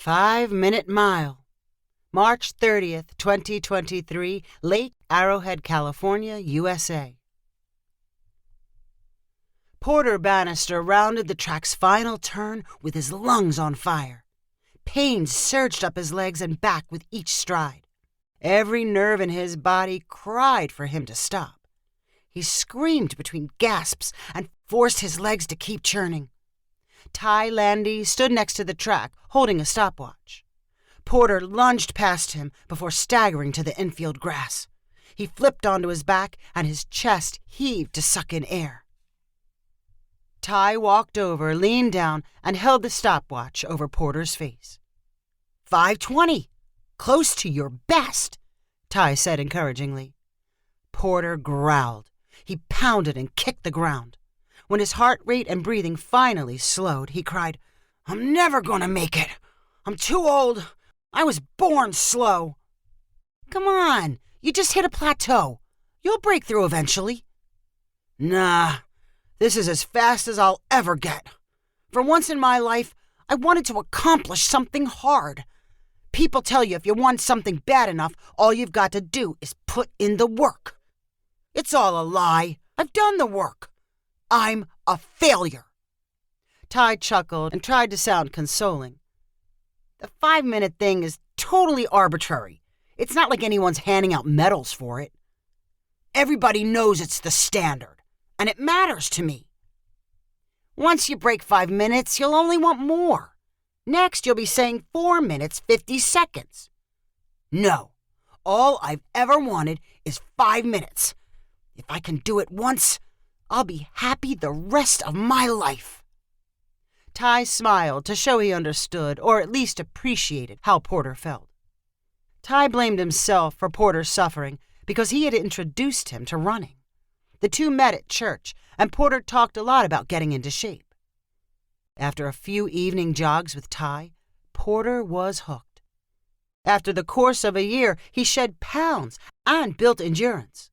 5-Minute Mile. March 30th, 2023, Lake Arrowhead, California, USA. Porter Bannister rounded the track's final turn with his lungs on fire. Pain surged up his legs and back with each stride. Every nerve in his body cried for him to stop. He screamed between gasps and forced his legs to keep churning. Ty Landy stood next to the track, holding a stopwatch. Porter lunged past him before staggering to the infield grass. He flipped onto his back, and his chest heaved to suck in air. Ty walked over, leaned down, and held the stopwatch over Porter's face. 5:20. Close to your best, Ty said encouragingly. Porter growled. He pounded and kicked the ground. When his heart rate and breathing finally slowed, he cried, "I'm never going to make it. I'm too old. I was born slow." "Come on, you just hit a plateau. You'll break through eventually." "Nah, this is as fast as I'll ever get. For once in my life, I wanted to accomplish something hard. People tell you if you want something bad enough, all you've got to do is put in the work. It's all a lie. I've done the work. I'm a failure." Ty chuckled and tried to sound consoling. "The 5-minute thing is totally arbitrary. It's not like anyone's handing out medals for it. Everybody knows it's the standard, and it matters to me. Once you break 5 minutes, you'll only want more. Next, you'll be saying 4 minutes, 50 seconds. No, all I've ever wanted is 5 minutes. If I can do it once, I'll be happy the rest of my life." Ty smiled to show he understood, or at least appreciated, how Porter felt. Ty blamed himself for Porter's suffering because he had introduced him to running. The two met at church, and Porter talked a lot about getting into shape. After a few evening jogs with Ty, Porter was hooked. After the course of a year, he shed pounds and built endurance.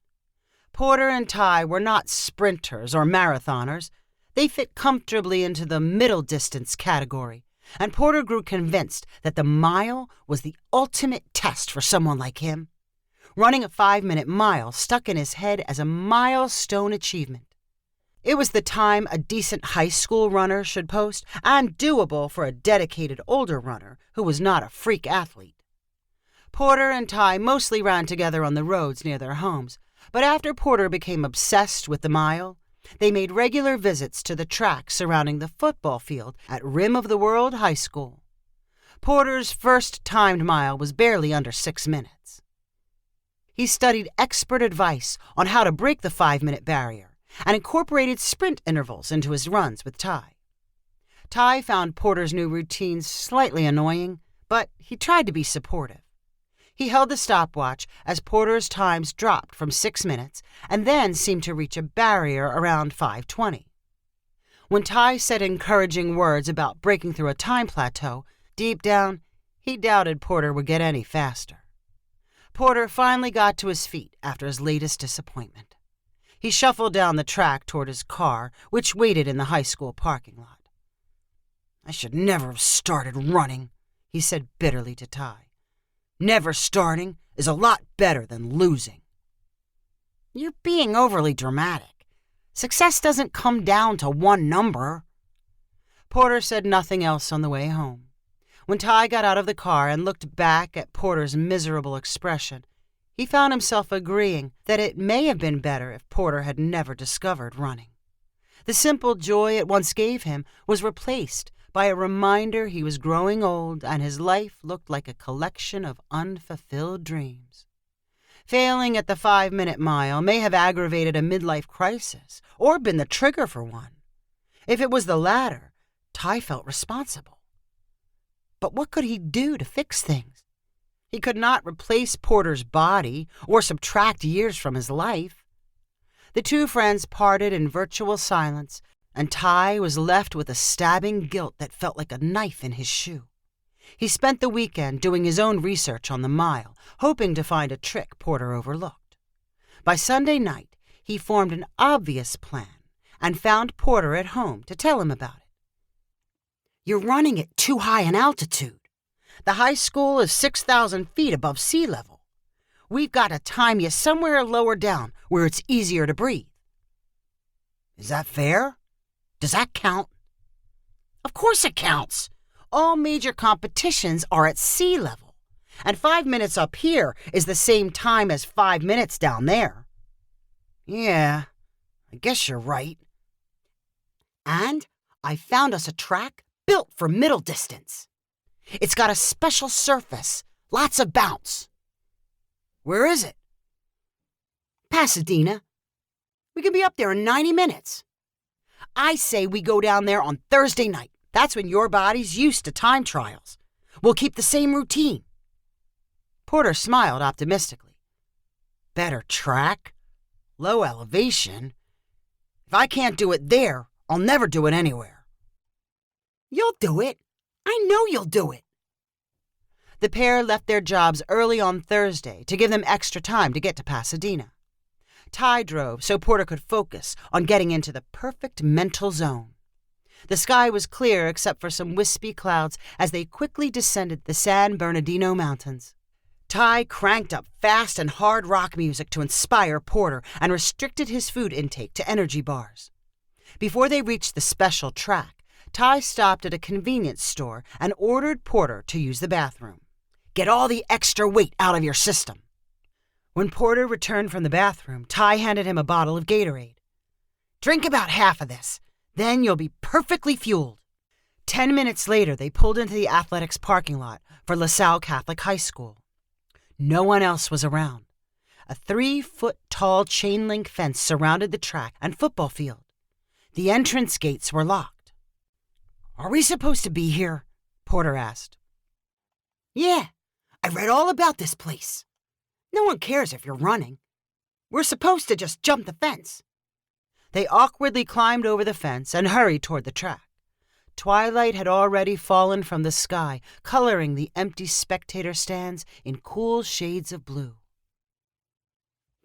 Porter and Ty were not sprinters or marathoners. They fit comfortably into the middle distance category, and Porter grew convinced that the mile was the ultimate test for someone like him. Running a 5-minute mile stuck in his head as a milestone achievement. It was the time a decent high school runner should post, and doable for a dedicated older runner who was not a freak athlete. Porter and Ty mostly ran together on the roads near their homes, but after Porter became obsessed with the mile, they made regular visits to the track surrounding the football field at Rim of the World High School. Porter's first timed mile was barely under 6 minutes. He studied expert advice on how to break the 5-minute barrier and incorporated sprint intervals into his runs with Ty. Ty found Porter's new routine slightly annoying, but he tried to be supportive. He held the stopwatch as Porter's times dropped from 6 minutes and then seemed to reach a barrier around 5:20. When Ty said encouraging words about breaking through a time plateau, deep down, he doubted Porter would get any faster. Porter finally got to his feet after his latest disappointment. He shuffled down the track toward his car, which waited in the high school parking lot. "I should never have started running," he said bitterly to Ty. "Never starting is a lot better than losing." "You're being overly dramatic. Success doesn't come down to one number." Porter said nothing else on the way home. When Ty got out of the car and looked back at Porter's miserable expression, he found himself agreeing that it may have been better if Porter had never discovered running. The simple joy it once gave him was replaced by a reminder he was growing old and his life looked like a collection of unfulfilled dreams. Failing at the 5-minute mile may have aggravated a midlife crisis or been the trigger for one. If it was the latter, Ty felt responsible. But what could he do to fix things? He could not replace Porter's body or subtract years from his life. The two friends parted in virtual silence, and Ty was left with a stabbing guilt that felt like a knife in his shoe. He spent the weekend doing his own research on the mile, hoping to find a trick Porter overlooked. By Sunday night, he formed an obvious plan and found Porter at home to tell him about it. "You're running at too high an altitude. The high school is 6,000 feet above sea level. We've got to time you somewhere lower down where it's easier to breathe. Is that fair? Does that count? Of course it counts. All major competitions are at sea level, and 5 minutes up here is the same time as 5 minutes down there. Yeah, I guess you're right. And I found us a track built for middle distance. It's got a special surface, lots of bounce. Where is it? Pasadena. We can be up there in 90 minutes. I say we go down there on Thursday night. That's when your body's used to time trials. We'll keep the same routine. Porter smiled optimistically. Better track? Low elevation? If I can't do it there, I'll never do it anywhere. You'll do it. I know you'll do it. The pair left their jobs early on Thursday to give them extra time to get to Pasadena. Ty drove so Porter could focus on getting into the perfect mental zone. The sky was clear except for some wispy clouds as they quickly descended the San Bernardino Mountains. Ty cranked up fast and hard rock music to inspire Porter and restricted his food intake to energy bars. Before they reached the special track, Ty stopped at a convenience store and ordered Porter to use the bathroom. Get all the extra weight out of your system. When Porter returned from the bathroom, Ty handed him a bottle of Gatorade. Drink about half of this, then you'll be perfectly fueled. 10 minutes later, they pulled into the athletics parking lot for LaSalle Catholic High School. No one else was around. A 3-foot-tall chain-link fence surrounded the track and football field. The entrance gates were locked. Are we supposed to be here? Porter asked. Yeah, I read all about this place. No one cares if you're running. We're supposed to just jump the fence. They awkwardly climbed over the fence and hurried toward the track. Twilight had already fallen from the sky, coloring the empty spectator stands in cool shades of blue.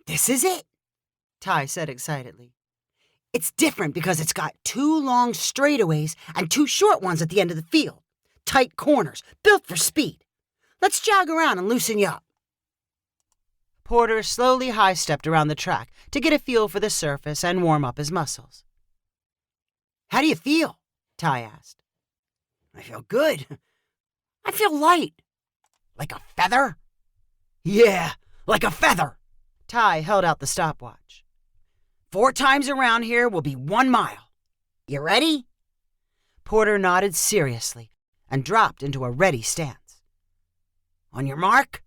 This is it, Ty said excitedly. It's different because it's got 2 long straightaways and 2 short ones at the end of the field. Tight corners, built for speed. Let's jog around and loosen you up. Porter slowly high-stepped around the track to get a feel for the surface and warm up his muscles. How do you feel? Ty asked. I feel good. I feel light. Like a feather? Yeah, like a feather. Ty held out the stopwatch. 4 times around here will be 1 mile. You ready? Porter nodded seriously and dropped into a ready stance. On your mark,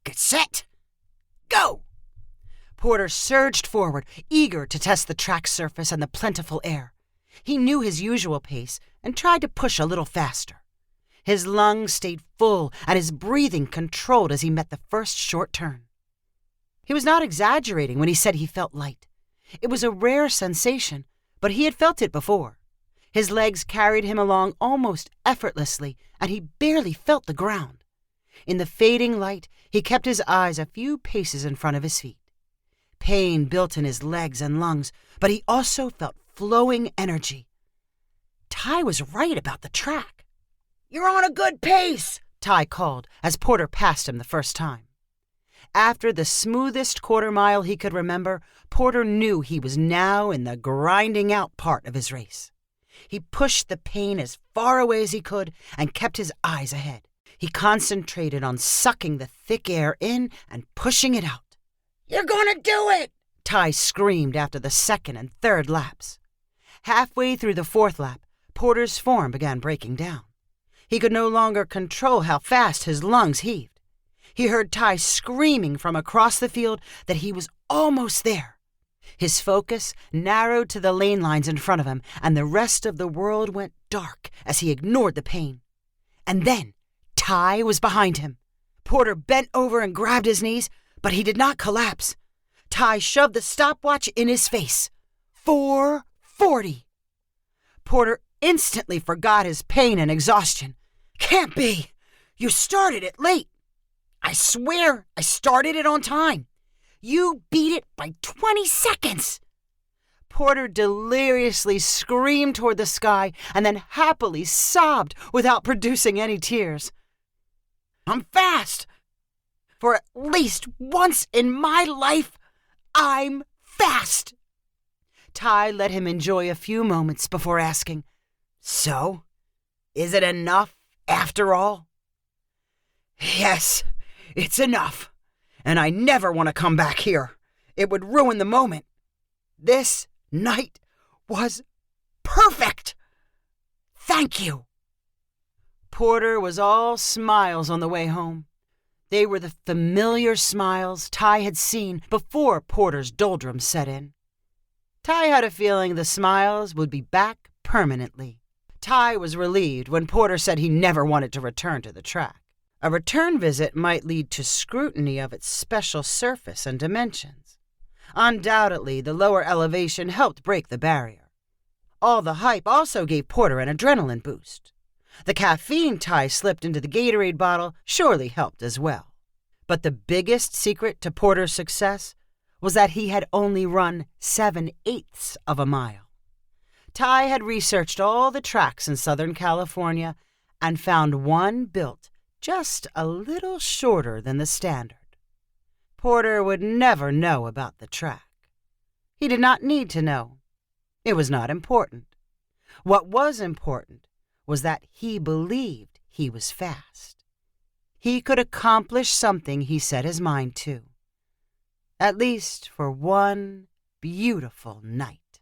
get set, go! Porter surged forward, eager to test the track surface and the plentiful air. He knew his usual pace and tried to push a little faster. His lungs stayed full and his breathing controlled as he met the first short turn. He was not exaggerating when he said he felt light. It was a rare sensation, but he had felt it before. His legs carried him along almost effortlessly, and he barely felt the ground. In the fading light, he kept his eyes a few paces in front of his feet. Pain built in his legs and lungs, but he also felt flowing energy. Ty was right about the track. You're on a good pace, Ty called as Porter passed him the first time. After the smoothest quarter-mile he could remember, Porter knew he was now in the grinding-out part of his race. He pushed the pain as far away as he could and kept his eyes ahead. He concentrated on sucking the thick air in and pushing it out. You're gonna do it! Ty screamed after the second and third laps. Halfway through the 4th lap, Porter's form began breaking down. He could no longer control how fast his lungs heaved. He heard Ty screaming from across the field that he was almost there. His focus narrowed to the lane lines in front of him, and the rest of the world went dark as he ignored the pain. And then Ty was behind him. Porter bent over and grabbed his knees, but he did not collapse. Ty shoved the stopwatch in his face. 4:40. Porter instantly forgot his pain and exhaustion. Can't be! You started it late. I swear I started it on time. You beat it by 20 seconds. Porter deliriously screamed toward the sky and then happily sobbed without producing any tears. I'm fast. For at least once in my life, I'm fast. Ty let him enjoy a few moments before asking, "So, is it enough after all?" "Yes, it's enough. And I never want to come back here. It would ruin the moment. This night was perfect. Thank you." Porter was all smiles on the way home. They were the familiar smiles Ty had seen before Porter's doldrums set in. Ty had a feeling the smiles would be back permanently. Ty was relieved when Porter said he never wanted to return to the track. A return visit might lead to scrutiny of its special surface and dimensions. Undoubtedly, the lower elevation helped break the barrier. All the hype also gave Porter an adrenaline boost. The caffeine Ty slipped into the Gatorade bottle surely helped as well. But the biggest secret to Porter's success was that he had only run 7/8 of a mile. Ty had researched all the tracks in Southern California and found one built just a little shorter than the standard. Porter would never know about the track. He did not need to know. It was not important. What was important was that he believed he was fast. He could accomplish something he set his mind to. At least for one beautiful night.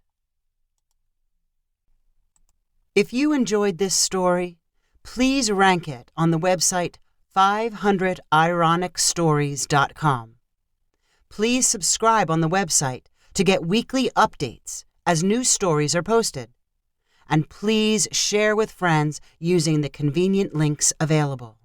If you enjoyed this story, please rank it on the website 500ironicstories.com. Please subscribe on the website to get weekly updates as new stories are posted. And please share with friends using the convenient links available.